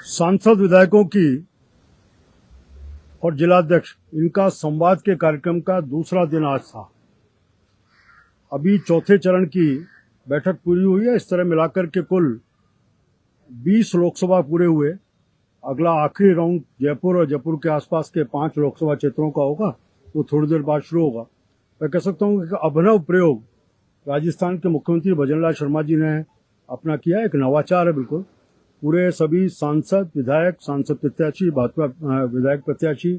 सांसद विधायकों की और जिलाध्यक्ष इनका संवाद के कार्यक्रम का दूसरा दिन आज था। अभी चौथे चरण की बैठक पूरी हुई है। इस तरह मिलाकर के कुल 20 लोकसभा पूरे हुए। अगला आखिरी राउंड जयपुर और जयपुर के आसपास के 5 लोकसभा क्षेत्रों का होगा, वो थोड़ी देर बाद शुरू होगा। मैं कह सकता हूँ कि अभिनव प्रयोग राजस्थान के मुख्यमंत्री भजनलाल शर्मा जी ने अपना किया। एक नवाचार है बिल्कुल। पूरे सभी सांसद विधायक, सांसद प्रत्याशी, भाजपा विधायक प्रत्याशी,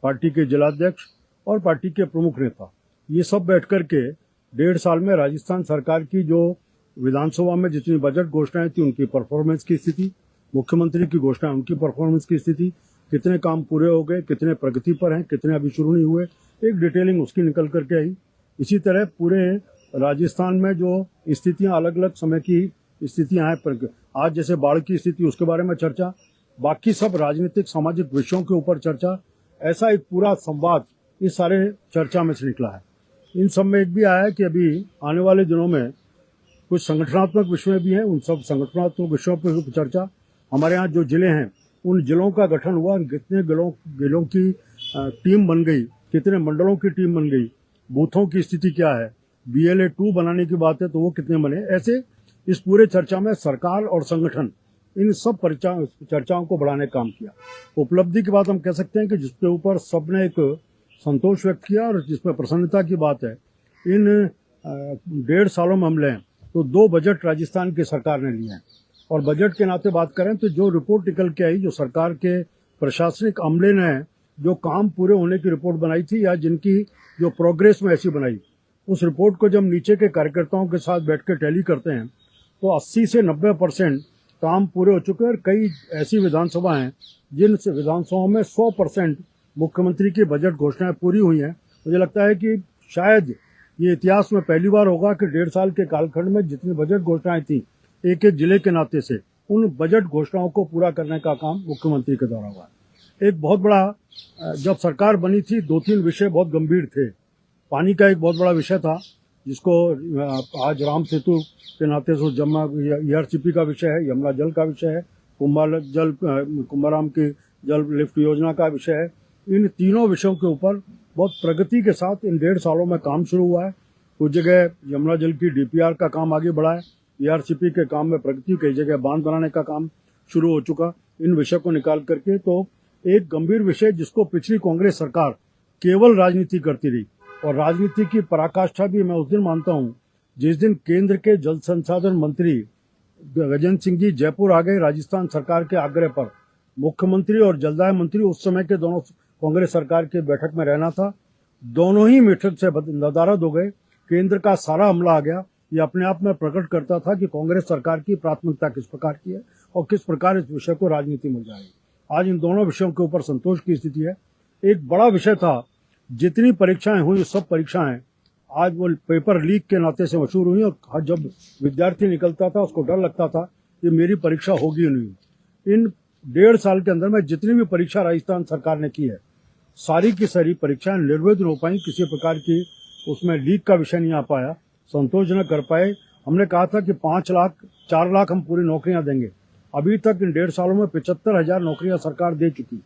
पार्टी के जिलाध्यक्ष और पार्टी के प्रमुख नेता, ये सब बैठ करके 1.5 साल में राजस्थान सरकार की जो विधानसभा में जितनी बजट घोषणाएं थी उनकी परफॉर्मेंस की स्थिति, मुख्यमंत्री की घोषणा उनकी परफॉर्मेंस की स्थिति, कितने काम पूरे हो गए, कितने प्रगति पर हैं, कितने अभी शुरू नहीं हुए, एक डिटेलिंग उसकी निकल करके आई। इसी तरह पूरे राजस्थान में जो स्थितियां, अलग अलग समय की स्थितियां हैं, आज जैसे बाढ़ की स्थिति, उसके बारे में चर्चा, बाकी सब राजनीतिक सामाजिक विषयों के ऊपर चर्चा, ऐसा एक पूरा संवाद इस सारे चर्चा में से निकला है। इन सब में एक भी आया है कि अभी आने वाले दिनों में कुछ संगठनात्मक विषय भी हैं, उन सब संगठनात्मक विषयों पर चर्चा। हमारे यहाँ जो जिले हैं उन जिलों का गठन हुआ, कितने जिलों की टीम बन गई, कितने मंडलों की टीम बन गई, बूथों की स्थिति क्या है, BLA 2 बनाने की बात है तो वो कितने बने। ऐसे इस पूरे चर्चा में सरकार और संगठन इन सब चर्चाओं को बढ़ाने का काम किया। उपलब्धि की बात हम कह सकते हैं कि जिसके ऊपर सबने एक संतोष व्यक्त किया और जिसमें प्रसन्नता की बात है, इन 1.5 सालों में हम लें तो 2 बजट राजस्थान की सरकार ने लिए हैं। और बजट के नाते बात करें तो जो रिपोर्ट निकल के आई, जो सरकार के प्रशासनिक अमले ने जो काम पूरे होने की रिपोर्ट बनाई थी या जिनकी जो प्रोग्रेस में ऐसी बनाई, उस रिपोर्ट को जब नीचे के कार्यकर्ताओं के साथ बैठ कर टैली करते हैं तो 80 से 90% काम पूरे हो चुके हैं। और कई ऐसी विधानसभा हैं जिन विधानसभाओं में 100% मुख्यमंत्री की बजट घोषणाएं पूरी हुई हैं। मुझे लगता है कि शायद ये इतिहास में पहली बार होगा कि 1.5 साल के कालखंड में जितनी बजट घोषणाएं थी एक एक जिले के नाते से, उन बजट घोषणाओं को पूरा करने का काम मुख्यमंत्री के द्वारा हुआ। एक बहुत बड़ा, जब सरकार बनी थी 2-3 विषय बहुत गंभीर थे। पानी का एक बहुत बड़ा विषय था जिसको आज राम सेतु के नाते से ERCP का विषय है, यमुना जल का विषय है, कुंभाराम की जल लिफ्ट योजना का विषय है। इन तीनों विषयों के ऊपर बहुत प्रगति के साथ इन 1.5 सालों में काम शुरू हुआ है। कुछ जगह यमुना जल की DPR का काम आगे बढ़ा है, ERCP के काम में प्रगति, कई जगह बांध बनाने का काम शुरू हो चुका। इन विषय को निकाल करके तो एक गंभीर विषय जिसको पिछली कांग्रेस सरकार केवल राजनीति करती रही, और राजनीति की पराकाष्ठा भी मैं उस दिन मानता हूं जिस दिन केंद्र के जल संसाधन मंत्री गजेंद्र सिंह जी जयपुर आ गए राजस्थान सरकार के आग्रह पर। मुख्यमंत्री और जलदाय मंत्री उस समय के दोनों कांग्रेस सरकार के बैठक में रहना था, दोनों ही मीठक से नदारद हो गए। केंद्र का सारा हमला आ गया। ये अपने आप में प्रकट करता था कि कांग्रेस सरकार की प्राथमिकता किस प्रकार की है और किस प्रकार इस विषय को राजनीति मिल जाएगी। आज इन दोनों विषयों के ऊपर संतोष की स्थिति है। एक बड़ा विषय था, जितनी परीक्षाएं हुई सब परीक्षाएं आज वो पेपर लीक के नाते से मशहूर हुई, और जब विद्यार्थी निकलता था उसको डर लगता था कि मेरी परीक्षा होगी नहीं। इन 1.5 साल के अंदर में जितनी भी परीक्षा राजस्थान सरकार ने की है, सारी की सारी परीक्षाएं निर्विघ्न हो पाई। किसी प्रकार की उसमें लीक का विषय नहीं आ पाया, संतोषजनक कर पाए। हमने कहा था कि 5 लाख 4 लाख हम पूरी नौकरियां देंगे। अभी तक इन 1.5 सालों में 75,000 नौकरियां सरकार दे चुकी।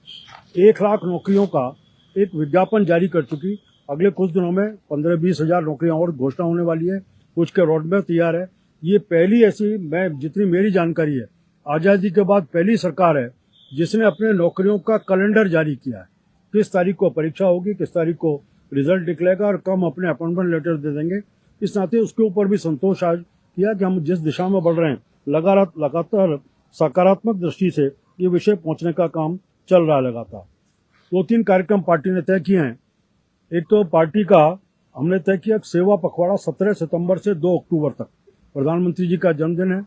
1 लाख नौकरियों का एक विज्ञापन जारी कर चुकी। अगले कुछ दिनों में 15-20 हजार नौकरियां और घोषणा होने वाली है। कुछ के रोडमैप तैयार है। ये पहली ऐसी, मैं जितनी मेरी जानकारी है, आजादी के बाद पहली सरकार है जिसने अपने नौकरियों का कैलेंडर जारी किया है। किस तारीख को परीक्षा होगी, किस तारीख को रिजल्ट निकलेगा और कम अपने अपॉइंटमेंट लेटर दे देंगे। इस नाते उसके ऊपर भी संतोष आज किया कि हम जिस दिशा में बढ़ रहे हैं, लगातार सकारात्मक दृष्टि से ये विषय पहुंचने का काम चल रहा है लगातार। 2-3 कार्यक्रम पार्टी ने तय किए हैं। एक तो पार्टी का हमने तय किया सेवा पखवाड़ा 17 सितंबर से 2 अक्टूबर तक। प्रधानमंत्री जी का जन्मदिन है।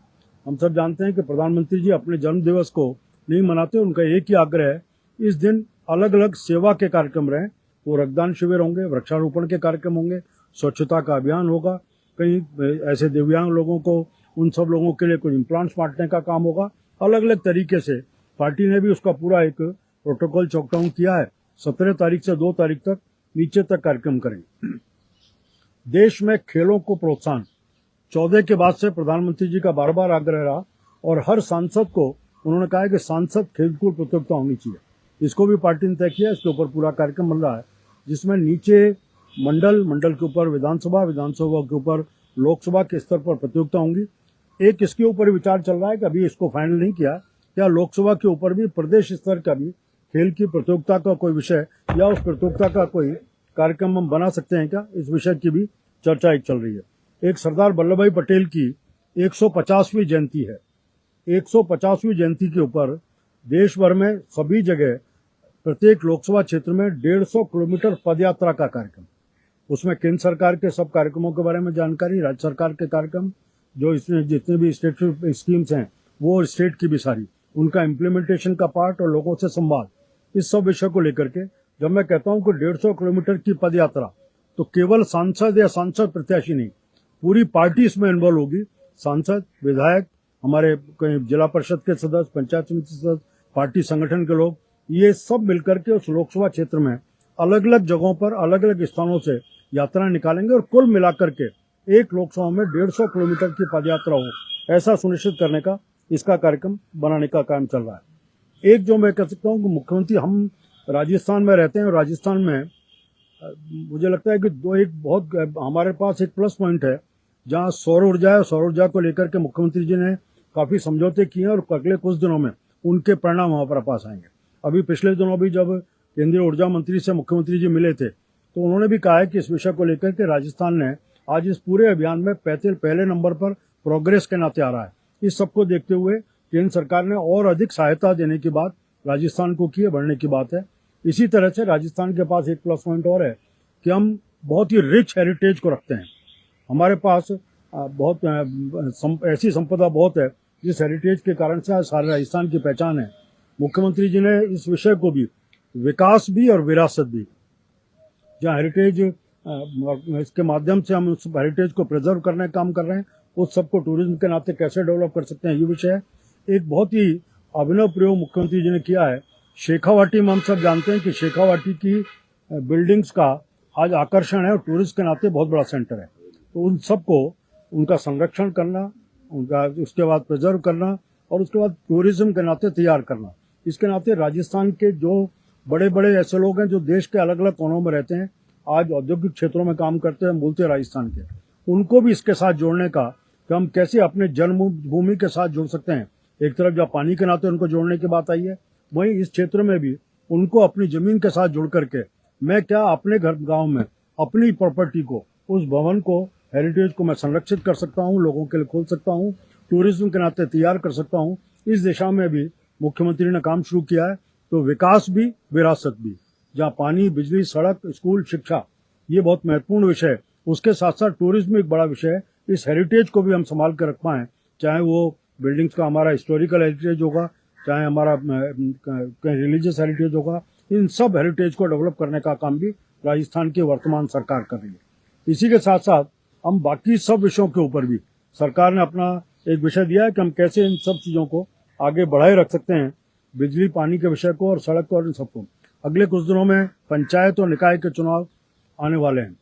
हम सब जानते हैं कि प्रधानमंत्री जी अपने जन्म दिवस को नहीं मनाते, उनका एक ही आग्रह है, इस दिन अलग अलग सेवा के कार्यक्रम रहें। वो रक्तदान शिविर होंगे, वृक्षारोपण के कार्यक्रम होंगे, स्वच्छता का अभियान होगा, कहीं ऐसे दिव्यांग लोगों को, उन सब लोगों के लिए कुछ इम्प्लांट्स बांटने का काम होगा। अलग अलग तरीके से पार्टी ने भी उसका पूरा एक प्रोटोकॉल चौकडाउन किया है। 17 तारीख से 2 तारीख तक नीचे तक कार्यक्रम करेंगे। देश में खेलों को प्रोत्साहन 14 के बाद से प्रधानमंत्री जी का बार बार आग्रह रहा और हर सांसद को उन्होंने कहा है कि सांसद खेलकूद प्रतियोगिता होनी चाहिए। इसको भी पार्टी ने तय किया। इसके ऊपर पूरा कार्यक्रम बन रहा है, जिसमें नीचे मंडल के ऊपर विधानसभा के ऊपर लोकसभा के स्तर पर प्रतियोगिता होंगी। एक इसके ऊपर विचार चल रहा है कि अभी इसको फाइनल नहीं किया, क्या लोकसभा के ऊपर भी प्रदेश स्तर का भी खेल की प्रतियोगिता का कोई विषय या उस प्रतियोगिता का कोई कार्यक्रम हम बना सकते हैं क्या, इस विषय की भी चर्चा एक चल रही है। एक सरदार वल्लभ भाई पटेल की 150वीं जयंती है। 150वीं जयंती के ऊपर देश भर में सभी जगह प्रत्येक लोकसभा क्षेत्र में 150 किलोमीटर पदयात्रा का कार्यक्रम, उसमें केंद्र सरकार के सब कार्यक्रमों के बारे में जानकारी, राज्य सरकार के कार्यक्रम, जो इसमें जितने भी स्टेट स्कीम्स हैं वो स्टेट की भी सारी, उनका इम्प्लीमेंटेशन का पार्ट और लोगों से संवाद, इस सब विषय को लेकर के जब मैं कहता हूं कि 150 किलोमीटर की पदयात्रा, तो केवल सांसद या सांसद प्रत्याशी नहीं, पूरी पार्टी इसमें इन्वॉल्व होगी। सांसद, विधायक, हमारे कहीं जिला परिषद के सदस्य, पंचायत समिति सदस्य, पार्टी संगठन के लोग, ये सब मिलकर के उस लोकसभा क्षेत्र में अलग अलग जगहों पर अलग अलग स्थानों से यात्रा निकालेंगे और कुल मिलाकर के एक लोकसभा में 150 किलोमीटर की पदयात्रा हो, ऐसा सुनिश्चित करने का इसका कार्यक्रम बनाने का काम चल रहा है। एक जो मैं कह सकता हूँ कि मुख्यमंत्री, हम राजस्थान में रहते हैं और राजस्थान में मुझे लगता है कि एक बहुत हमारे पास एक प्लस पॉइंट है, जहाँ सौर ऊर्जा है। सौर ऊर्जा को लेकर के मुख्यमंत्री जी ने काफी समझौते किए और अगले कुछ दिनों में उनके परिणाम हमारे पास आएंगे। अभी पिछले दिनों भी जब केंद्रीय ऊर्जा मंत्री से मुख्यमंत्री जी मिले थे, तो उन्होंने भी कहा है कि इस विषय को लेकर के राजस्थान ने आज इस पूरे अभियान में पहले नंबर पर प्रोग्रेस के नाते आ रहा है। इस सबको देखते हुए केंद्र सरकार ने और अधिक सहायता देने की बात राजस्थान को की है, बढ़ने की बात है। इसी तरह से राजस्थान के पास एक प्लस पॉइंट और है कि हम बहुत ही रिच हेरिटेज को रखते हैं। हमारे पास बहुत ऐसी संपदा बहुत है जिस हेरिटेज के कारण से सारे राजस्थान की पहचान है। मुख्यमंत्री जी ने इस विषय को भी, विकास भी और विरासत भी, जहाँ हेरिटेज, इसके माध्यम से हम उस हेरिटेज को प्रिजर्व करने का काम कर रहे हैं, उस सबको टूरिज्म के नाते कैसे डेवलप कर सकते हैं, ये विषय है। एक बहुत ही अभिनव प्रयोग मुख्यमंत्री जी ने किया है। शेखावाटी में हम सब जानते हैं कि शेखावाटी की बिल्डिंग्स का आज आकर्षण है और टूरिस्ट के नाते बहुत बड़ा सेंटर है। तो उन सबको, उनका संरक्षण करना, उनका उसके बाद प्रिजर्व करना और उसके बाद टूरिज्म के नाते तैयार करना, इसके नाते राजस्थान के जो बड़े बड़े ऐसे लोग हैं जो देश के अलग अलग कोनों में रहते हैं, आज औद्योगिक क्षेत्रों में काम करते हैं, बोलते राजस्थान के, उनको भी इसके साथ जोड़ने का कि हम कैसे अपने जन्मभूमि के साथ जुड़ सकते हैं। एक तरफ जब पानी के नाते उनको जोड़ने की बात आई है, वहीं इस क्षेत्र में भी उनको अपनी जमीन के साथ जुड़ करके मैं क्या अपने घर गांव में अपनी प्रॉपर्टी को, उस भवन को, हेरिटेज को मैं संरक्षित कर सकता हूं, लोगों के लिए खोल सकता हूं, टूरिज्म के नाते तैयार कर सकता हूं। इस दिशा में भी मुख्यमंत्री ने काम शुरू किया है। तो विकास भी, विरासत भी, जहाँ पानी, बिजली, सड़क, स्कूल, शिक्षा, ये बहुत महत्वपूर्ण विषय है। उसके साथ साथ टूरिज्म एक बड़ा विषय है। इस हेरिटेज को भी हम संभाल कर रख पाएं, चाहे वो बिल्डिंग्स का हमारा हिस्टोरिकल हेरिटेज होगा, चाहे हमारा रिलीजियस हेरिटेज होगा, इन सब हेरिटेज को डेवलप करने का काम भी राजस्थान की वर्तमान सरकार कर रही है। इसी के साथ साथ हम बाकी सब विषयों के ऊपर भी सरकार ने अपना एक विषय दिया है कि हम कैसे इन सब चीजों को आगे बढ़ाए रख सकते हैं, बिजली, पानी के विषय को और सड़क को और इन सबको। अगले कुछ दिनों में पंचायत और निकाय के चुनाव आने वाले हैं,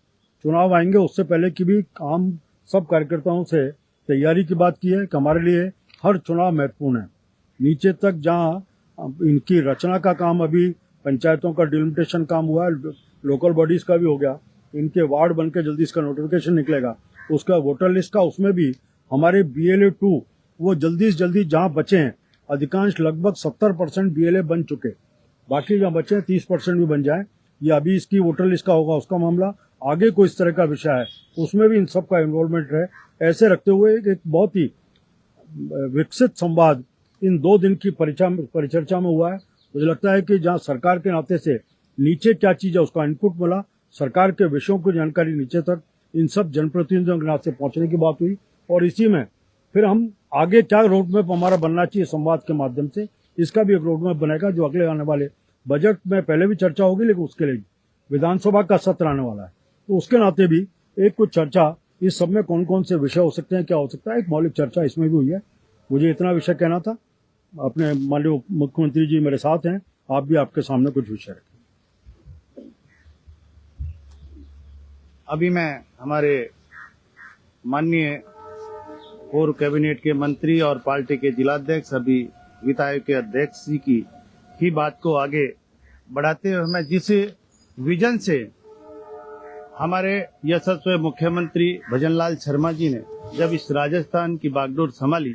चुनाव आएंगे, उससे पहले की भी हम सब कार्यकर्ताओं से तैयारी की बात की है कि हमारे लिए हर चुनाव महत्वपूर्ण है। नीचे तक जहाँ इनकी रचना का काम, अभी पंचायतों का डिलिमिटेशन काम हुआ है, लोकल बॉडीज का भी हो गया, इनके वार्ड बन के जल्दी इसका नोटिफिकेशन निकलेगा, उसका वोटर लिस्ट का, उसमें भी हमारे BLA 2 वो जल्दी से जल्दी जहाँ बचे हैं, अधिकांश लगभग 70% BLA बन चुके, बाकी जहाँ बचे 30% भी बन जाए, ये अभी इसकी वोटर लिस्ट का होगा उसका मामला, आगे कोई इस तरह का विषय है उसमें भी इन सब का इन्वॉल्वमेंट है। ऐसे रखते हुए एक बहुत ही विकसित संवाद इन 2 दिन की परिचर्चा में हुआ है। मुझे लगता है कि जहाँ सरकार के नाते से नीचे क्या चीज है उसका इनपुट मिला, सरकार के विषयों की जानकारी नीचे तक इन सब जनप्रतिनिधियों के नाते पहुंचने की बात हुई, और इसी में फिर हम आगे क्या रोड मैप हमारा बनना चाहिए संवाद के माध्यम से, इसका भी एक रोड मैप बनेगा जो अगले आने वाले बजट में पहले भी चर्चा होगी, लेकिन उसके लिए विधानसभा का सत्र आने वाला है, तो उसके नाते भी एक कुछ चर्चा इस सब में कौन कौन से विषय हो सकते हैं, क्या हो सकता है, एक मौलिक चर्चा इसमें भी हुई है। मुझे इतना विषय कहना था। अपने माननीय मुख्यमंत्री जी मेरे साथ हैं, आप भी आपके सामने कुछ विषय रखें। अभी मैं हमारे माननीय पूर्व कैबिनेट के मंत्री और पार्टी के जिलाध्यक्ष अभी विधायक के अध्यक्ष जी की बात को आगे बढ़ाते हुए मैं जिस विजन से हमारे यशस्वी मुख्यमंत्री भजनलाल शर्मा जी ने जब इस राजस्थान की बागडोर संभाली,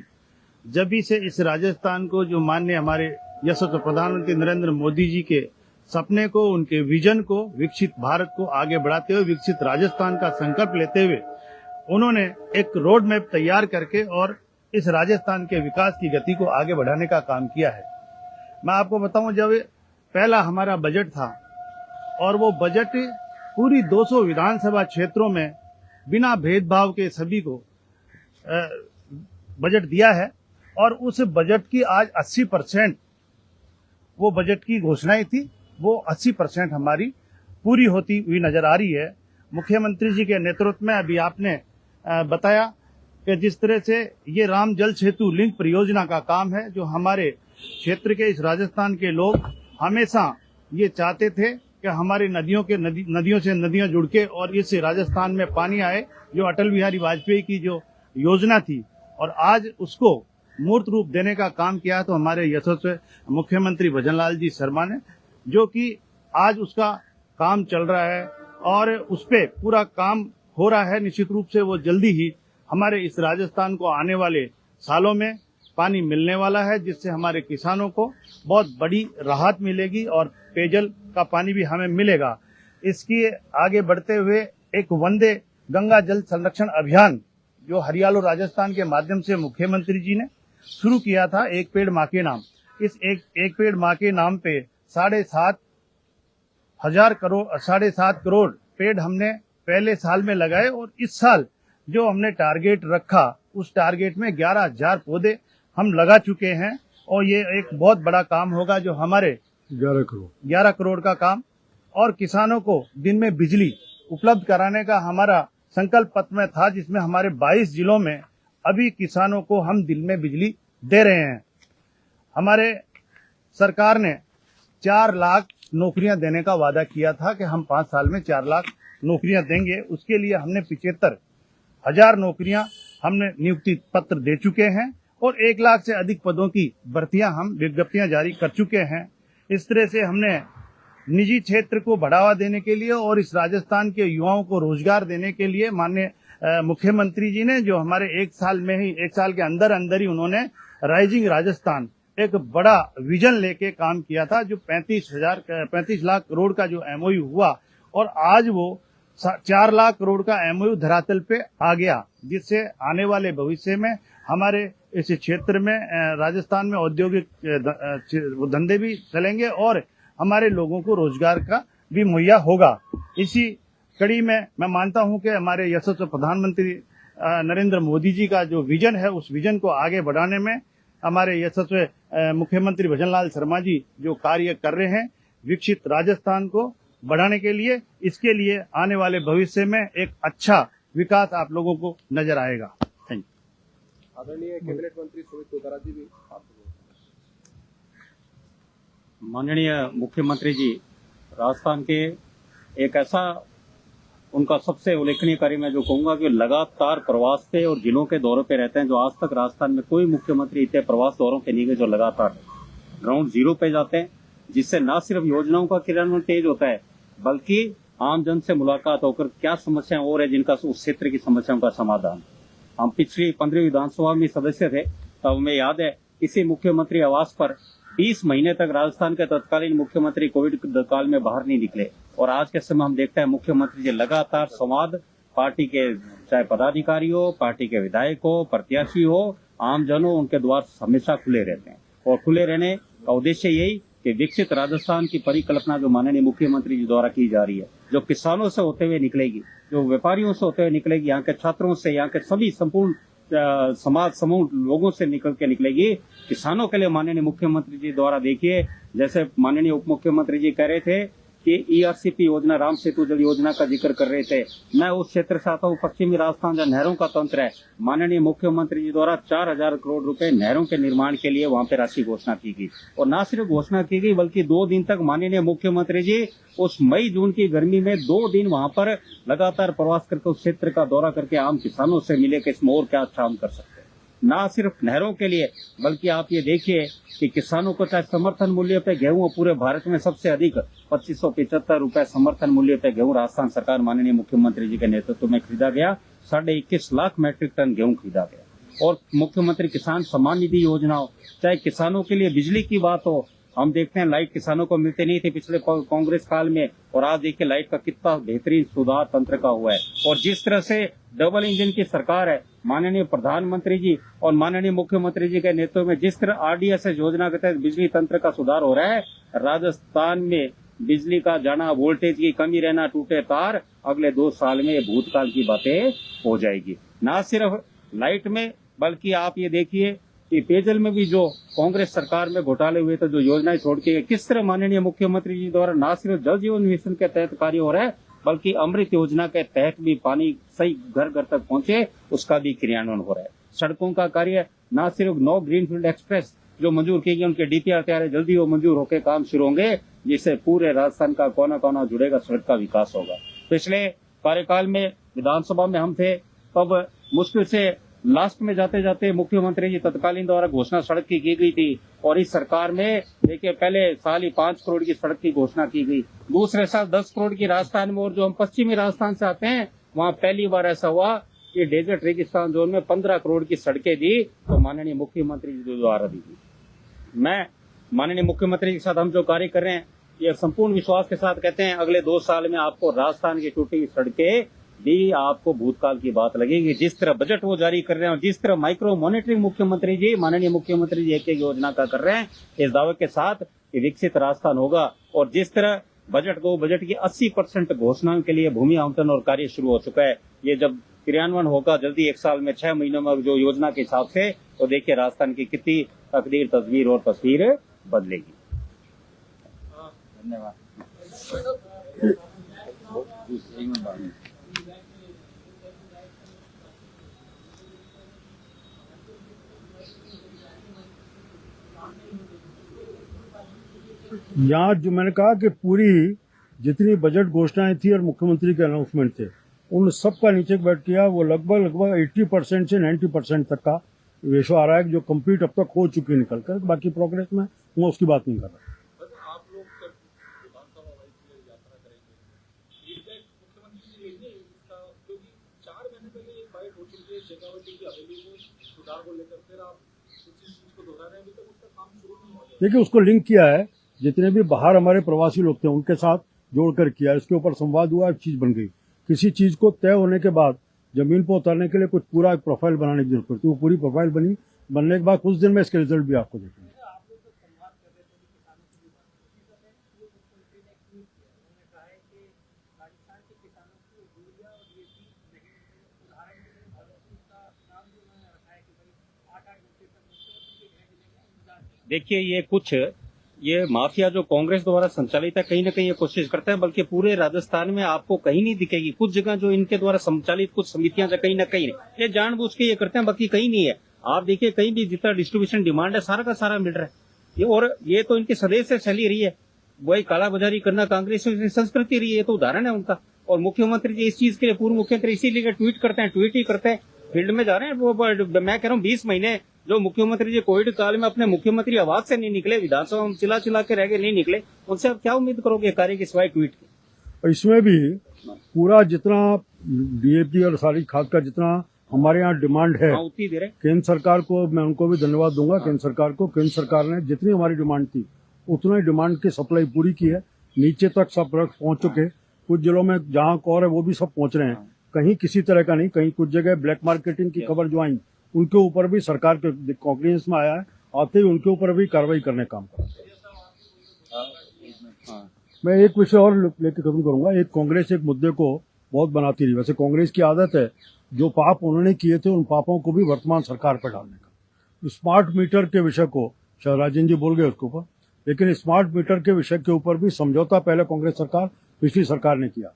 जब भी से इस राजस्थान को जो माननीय हमारे यशस्वी प्रधानमंत्री नरेंद्र मोदी जी के सपने को, उनके विजन को, विकसित भारत को आगे बढ़ाते हुए विकसित राजस्थान का संकल्प लेते हुए उन्होंने एक रोड मैप तैयार करके और इस राजस्थान के विकास की गति को आगे बढ़ाने का काम किया है। मैं आपको बताऊं, जब पहला हमारा बजट था और वो बजट पूरी 200 विधानसभा क्षेत्रों में बिना भेदभाव के सभी को बजट दिया है और उस बजट की आज 80% वो बजट की घोषणाएं थी, वो 80% हमारी पूरी होती हुई नजर आ रही है। मुख्यमंत्री जी के नेतृत्व में अभी आपने बताया कि जिस तरह से ये राम जल सेतु लिंक परियोजना का काम है, जो हमारे क्षेत्र के इस राजस्थान के लोग हमेशा ये चाहते थे कि हमारी नदियों से नदियां जुड़ के और इस राजस्थान में पानी आए, जो अटल बिहारी वाजपेयी की जो योजना थी, और आज उसको मूर्त रूप देने का काम किया तो हमारे यशस्वी मुख्यमंत्री भजनलाल जी शर्मा ने, जो कि आज उसका काम चल रहा है और उस पे पूरा काम हो रहा है। निश्चित रूप से वो जल्दी ही हमारे इस राजस्थान को आने वाले सालों में पानी मिलने वाला है, जिससे हमारे किसानों को बहुत बड़ी राहत मिलेगी और पेयजल का पानी भी हमें मिलेगा। इसकी आगे बढ़ते हुए एक वंदे गंगा जल संरक्षण अभियान जो हरियाणा राजस्थान के माध्यम से मुख्यमंत्री जी ने शुरू किया था, एक पेड़ माँ के नाम, इस एक पेड़ माँ के नाम पे 7.5 करोड़ पेड़ हमने पहले साल में लगाए और इस साल जो हमने टारगेट रखा उस टारगेट में 11,000 पौधे हम लगा चुके हैं और ये एक बहुत बड़ा काम होगा जो हमारे 11 करोड़ का काम, और किसानों को दिन में बिजली उपलब्ध कराने का हमारा संकल्प पत्र में था, जिसमें हमारे 22 जिलों में अभी किसानों को हम दिन में बिजली दे रहे हैं। हमारे सरकार ने 4 लाख नौकरियां देने का वादा किया था कि हम 5 साल में 4 लाख नौकरियां देंगे। उसके लिए हमने 75,000 नौकरियां हमने नियुक्ति पत्र दे चुके हैं और 1 लाख से अधिक पदों की भर्तियां हम विज्ञप्तियां जारी कर चुके हैं। इस तरह से हमने निजी क्षेत्र को बढ़ावा देने के लिए और इस राजस्थान के युवाओं को रोजगार देने के लिए माननीय मुख्यमंत्री जी ने जो हमारे 1 साल के अंदर ही उन्होंने राइजिंग राजस्थान एक बड़ा विजन लेके काम किया था, जो 35 लाख करोड़ का जो एमओयू हुआ और आज वो 4 लाख करोड़ का एमओयू धरातल पे आ गया, जिससे आने वाले भविष्य में हमारे इस क्षेत्र में राजस्थान में औद्योगिक धंधे भी चलेंगे और हमारे लोगों को रोजगार का भी मुहैया होगा। इसी कड़ी में मैं मानता हूं कि हमारे यशस्वी प्रधानमंत्री नरेंद्र मोदी जी का जो विजन है, उस विजन को आगे बढ़ाने में हमारे यशस्वी मुख्यमंत्री भजनलाल शर्मा जी जो कार्य कर रहे हैं विकसित राजस्थान को बढ़ाने के लिए, इसके लिए आने वाले भविष्य में एक अच्छा विकास आप लोगों को नजर आएगा। Thank you. आदरणीय कैबिनेट मंत्री सुमित तोतारा जी भी माननीय मुख्यमंत्री जी राजस्थान के एक ऐसा उनका सबसे उल्लेखनीय कार्य मैं जो कहूंगा कि लगातार प्रवास पे और जिलों के दौरों पे रहते हैं, जो आज तक राजस्थान में कोई मुख्यमंत्री इतने प्रवास दौरों पे नहीं गए, जो लगातार ग्राउंड जीरो पे जाते हैं, जिससे न सिर्फ योजनाओं का क्रियान्वयन तेज होता है बल्कि आम जन से मुलाकात होकर क्या समस्याएं और है जिनका उस क्षेत्र की समस्याओं का समाधान। हम पिछली 15वीं विधानसभा में सदस्य थे, तब हमें याद है इसी मुख्यमंत्री आवास पर 20 महीने तक राजस्थान के तत्कालीन मुख्यमंत्री कोविड काल में बाहर नहीं निकले और आज के समय हम देखते हैं मुख्यमंत्री जी लगातार संवाद, पार्टी के चाहे पदाधिकारी हो, पार्टी के विधायक हो, प्रत्याशी हो, आम जन हो, उनके द्वार हमेशा खुले रहते हैं और खुले रहने का उद्देश्य यही कि विकसित राजस्थान की परिकल्पना जो माननीय मुख्यमंत्री जी द्वारा की जा रही है, जो किसानों से होते हुए निकलेगी, जो व्यापारियों से होते हुए निकलेगी, यहाँ के छात्रों से, यहाँ के सभी संपूर्ण समाज समूह लोगों से निकल के निकलेगी। किसानों के लिए माननीय मुख्यमंत्री जी द्वारा देखिए, जैसे माननीय उप मुख्यमंत्री जी कह रहे थे कि ईआरसीपी योजना, राम सेतु जल योजना का जिक्र कर रहे थे। मैं उस क्षेत्र से आता हूँ, पश्चिमी राजस्थान, जहाँ नहरों का तंत्र है। माननीय मुख्यमंत्री जी द्वारा 4,000 करोड़ रुपए नहरों के निर्माण के लिए वहाँ पे राशि घोषणा की गई और न सिर्फ घोषणा की गई बल्कि 2 दिन तक माननीय मुख्यमंत्री जी उस मई जून की गर्मी में 2 दिन वहाँ पर लगातार प्रवास करके उस क्षेत्र का दौरा करके आम किसानों से मिले कि इसमें और क्या अच्छा हम कर सकते हैं। ना सिर्फ नहरों के लिए, बल्कि आप ये देखिए कि किसानों को चाहे समर्थन मूल्य पे गेहूं पूरे भारत में सबसे अधिक 2575 रुपए समर्थन मूल्य पे गेहूं राजस्थान सरकार माननीय मुख्यमंत्री जी के नेतृत्व में खरीदा गया। 21.5 लाख मैट्रिक टन गेहूं खरीदा गया। और मुख्यमंत्री किसान सम्मान निधि योजना हो, चाहे किसानों के लिए बिजली की बात हो, हम देखते हैं लाइट किसानों को मिलते नहीं थे पिछले कांग्रेस काल में, और आज देखिए लाइट का कितना बेहतरीन सुधार तंत्र का हुआ है। और जिस तरह से डबल इंजन की सरकार है, माननीय प्रधानमंत्री जी और माननीय मुख्यमंत्री जी के नेतृत्व में जिस तरह RDSS योजना के तहत बिजली तंत्र का सुधार हो रहा है, राजस्थान में बिजली का जाना, वोल्टेज की कमी रहना, टूटे तार, अगले 2 साल में भूतकाल की बातें हो जाएगी। न सिर्फ लाइट में, बल्कि आप ये देखिए कि पेयजल में भी जो कांग्रेस सरकार में घोटाले हुए थे, जो योजनाएं छोड़ के किस तरह माननीय मुख्यमंत्री जी द्वारा न सिर्फ जल जीवन मिशन के तहत कार्य हो रहा है, बल्कि अमृत योजना के तहत भी पानी सही घर घर तक पहुंचे, उसका भी क्रियान्वयन हो रहा है। सड़कों का कार्य न सिर्फ 9 ग्रीनफील्ड एक्सप्रेस जो मंजूर की गई, उनके DPR तैयार है, जल्दी वो मंजूर होकर काम शुरू होंगे, जिससे पूरे राजस्थान का कोना कोना जुड़ेगा, सड़क का विकास होगा। पिछले कार्यकाल में विधानसभा में हम थे, तब मुश्किल से लास्ट में जाते जाते मुख्यमंत्री जी तत्कालीन द्वारा घोषणा सड़क की गई थी, और इस सरकार में देखिए पहले साल ही 5 करोड़ की सड़क की घोषणा की गई, दूसरे साल 10 करोड़ की राजस्थान में, और जो हम पश्चिमी राजस्थान से आते हैं वहाँ पहली बार ऐसा हुआ कि डेजर्ट रेगिस्तान जोन में 15 करोड़ की सड़कें दी, तो माननीय मुख्यमंत्री जी द्वारा दी थी। मैं माननीय मुख्यमंत्री के साथ हम जो कार्य कर रहे हैं, ये संपूर्ण विश्वास के साथ कहते हैं अगले 2 साल में आपको राजस्थान की टूटी हुई सड़कें भी आपको भूतकाल की बात लगेगी। जिस तरह बजट वो जारी कर रहे हैं और जिस तरह माइक्रो मॉनिटरिंग मुख्यमंत्री जी माननीय मुख्यमंत्री जी एक योजना का कर रहे हैं, इस दावे के साथ कि विकसित राजस्थान होगा। और जिस तरह बजट की 80% घोषणाओं के लिए भूमि आवंटन और कार्य शुरू हो चुका है, ये जब क्रियान्वयन होगा जल्दी 1 साल में 6 महीनों में जो योजना के हिसाब से, तो देखिए राजस्थान की कितनी तकदीर, तस्वीर और तस्वीर बदलेगी। धन्यवाद। यहाँ जो मैंने कहा कि पूरी जितनी बजट घोषणाएं थी और मुख्यमंत्री के अनाउंसमेंट थे, उन सब का नीचे बैठ किया, वो लगभग 80% से 90% तक का रेशो आ रहा है, जो कंप्लीट अब तक हो चुकी है निकल कर। बाकी प्रोग्रेस में मैं उसकी बात नहीं कर रहा। आप लोग जब विधानसभा वाइज यात्रा करेंगे, फीडबैक मुख्यमंत्री जी लेंगे इसका, क्योंकि 4 महीने पहले एक बाइट हो चुकी है शेखावटी की हवेली को सुधार को लेकर, फिर आप उसी चीज को दोहरा रहे हैं, अभी तक उसका काम शुरू नहीं हुआ। देखिए, उसको लिंक किया है, जितने भी बाहर हमारे प्रवासी लोग थे उनके साथ जोड़कर किया, इसके ऊपर संवाद हुआ, चीज बन गई। किसी चीज को तय होने के बाद जमीन पर उतारने के लिए कुछ पूरा एक प्रोफाइल बनाने की जरूरत पड़ती है। वो पूरी प्रोफाइल बनी, बनने के बाद कुछ दिन में इसके रिजल्ट भी आपको देखेंगे। देखिए ये माफिया जो कांग्रेस द्वारा संचालित है, कहीं ना कहीं ये कोशिश करते हैं, बल्कि पूरे राजस्थान में आपको कहीं नहीं दिखेगी। कुछ जगह जो इनके द्वारा संचालित कुछ समितियां कहीं ना कहीं ये जानबूझ के ये करते हैं, बाकी कहीं नहीं है। आप देखिए कहीं भी जितना डिस्ट्रीब्यूशन डिमांड है सारा का सारा मिल रहा है। और ये तो इनके सदैव से चली रही है, वही कालाबाजारी करना कांग्रेस की संस्कृति रही है, तो उदाहरण है उनका। और मुख्यमंत्री जी इस चीज के लिए, पूर्व मुख्यमंत्री इसीलिए ट्वीट ही करते हैं, फील्ड में जा रहे हैं। वो मैं कह रहा हूँ 20 महीने जो मुख्यमंत्री जी कोविड काल में अपने मुख्यमंत्री आवास से नहीं निकले, विधानसभा में चिल्ला के रह गए, नहीं निकले, उनसे आप क्या उम्मीद करोगे कार्य की सिवाय ट्वीट की। इसमें भी पूरा जितना DAP और सारी खाद का जितना हमारे यहाँ डिमांड है, उतनी दे रहे। केंद्र सरकार को मैं उनको भी धन्यवाद दूंगा। केंद्र सरकार को, केंद्र सरकार ने जितनी हमारी डिमांड थी उतना ही डिमांड की सप्लाई पूरी की है। नीचे तक सब प्रोडक्ट पहुंच चुके, कुछ जिलों में जहाँ कौर है वो भी सब पहुंच रहे हैं, कहीं किसी तरह का नहीं। कहीं कुछ जगह ब्लैक मार्केटिंग की खबर जो आई, उनके ऊपर भी सरकार के कॉन्फ्रेंस में आया है, आते ही उनके ऊपर भी कार्रवाई करने का काम कर रहा है। मैं एक विषय और लेकर खत्म करूंगा। एक कांग्रेस एक मुद्दे को बहुत बनाती रही, वैसे कांग्रेस की आदत है जो पाप उन्होंने किए थे उन पापों को भी वर्तमान सरकार पर डालने का। स्मार्ट मीटर के विषय को शायद राजन जी बोल गए उसके ऊपर, लेकिन स्मार्ट मीटर के विषय के ऊपर भी समझौता पहले कांग्रेस सरकार, पिछली सरकार ने किया।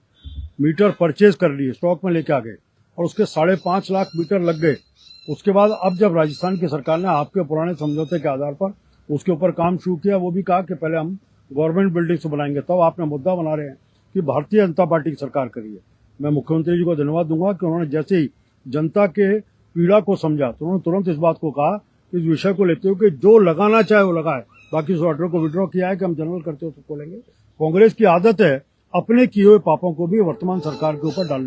मीटर परचेज कर लिए, स्टॉक में लेके आ गए, और उसके 5.5 लाख मीटर लग गए। उसके बाद अब जब राजस्थान की सरकार ने आपके पुराने समझौते के आधार पर उसके ऊपर काम शुरू किया, वो भी कहा कि पहले हम गवर्नमेंट बिल्डिंग से बनाएंगे, तब आपने मुद्दा बना रहे हैं कि भारतीय जनता पार्टी की सरकार करी है। मैं मुख्यमंत्री जी को धन्यवाद दूंगा कि उन्होंने जैसे ही जनता के पीड़ा को समझा तो उन्होंने तुरंत इस बात को कहा कि इस विषय को लेते हुए कि जो लगाना चाहे वो लगाए, बाकी उस ऑर्डर को विड्रॉ किया है कि हम जनरल करते हो तो खोलेंगे। कांग्रेस की आदत है अपने किए हुए पापों को भी वर्तमान सरकार के ऊपर डालने